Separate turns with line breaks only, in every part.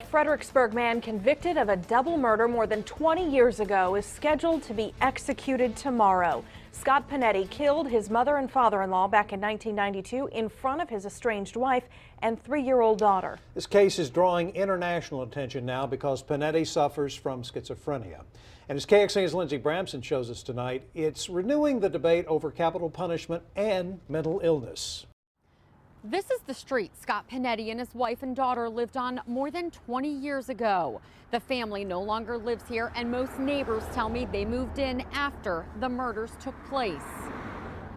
Fredericksburg man convicted of a double murder more than 20 years ago is scheduled to be executed tomorrow. Scott Panetti killed his mother and father-in-law back in 1992 in front of his estranged wife and 3-year-old daughter.
This case is drawing international attention now because Panetti suffers from schizophrenia. And as KXAN's Lindsey Bramson shows us tonight, it's renewing the debate over capital punishment and mental illness.
This is the street Scott Panetti and his wife and daughter lived on more than 20 years ago. The family no longer lives here, and most neighbors tell me they moved in after the murders took place.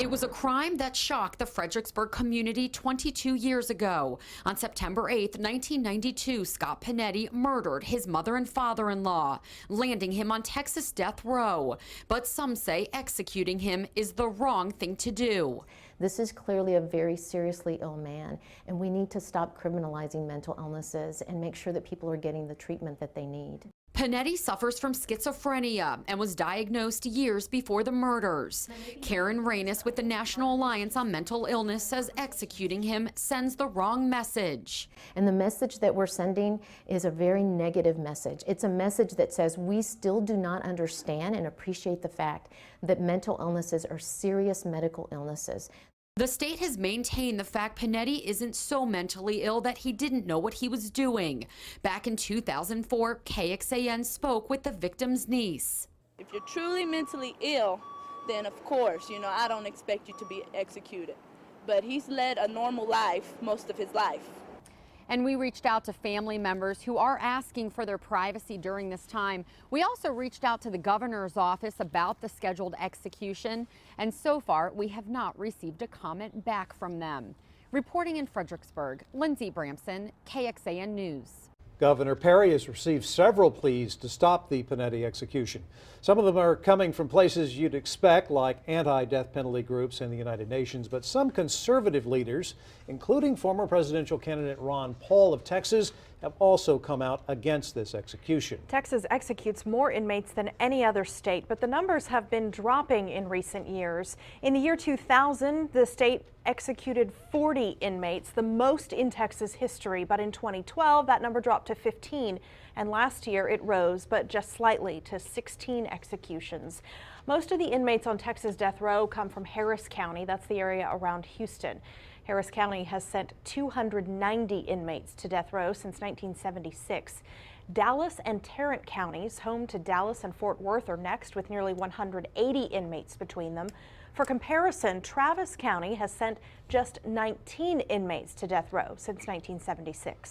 It was a crime that shocked the Fredericksburg community 22 years ago. On September 8, 1992, Scott Panetti murdered his mother and father-in-law, landing him on Texas death row. But some say executing him is the wrong thing to do.
This is clearly a very seriously ill man, and we need to stop criminalizing mental illnesses and make sure that people are getting the treatment that they need.
Panetti suffers from schizophrenia and was diagnosed years before the murders. Karen Reynes with the National Alliance on Mental Illness says executing him sends the wrong message.
And the message that we're sending is a very negative message. It's a message that says we still do not understand and appreciate the fact that mental illnesses are serious medical illnesses.
The state has maintained the fact Panetti isn't so mentally ill that he didn't know what he was doing. Back in 2004, KXAN spoke with the victim's niece.
If you're truly mentally ill, then of course, I don't expect you to be executed. But he's led a normal life most of his life.
And we reached out to family members who are asking for their privacy during this time. We also reached out to the governor's office about the scheduled execution, and so far we have not received a comment back from them. Reporting in Fredericksburg, Lindsey Bramson, KXAN News.
Governor Perry has received several pleas to stop the Panetti execution. Some of them are coming from places you'd expect, like anti-death penalty groups and the United Nations, but some conservative leaders, including former presidential candidate Ron Paul of Texas, have also come out against this execution.
Texas executes more inmates than any other state, but the numbers have been dropping in recent years. In the year 2000, the state executed 40 inmates, the most in Texas history, but in 2012 that number dropped to 15, and last year it rose, but just slightly, to 16 executions. Most of the inmates on Texas death row come from Harris County. That's the area around Houston. Harris County has sent 290 inmates to death row since 1976. Dallas and Tarrant counties, home to Dallas and Fort Worth, are next with nearly 180 inmates between them. For comparison, Travis County has sent just 19 inmates to death row since 1976.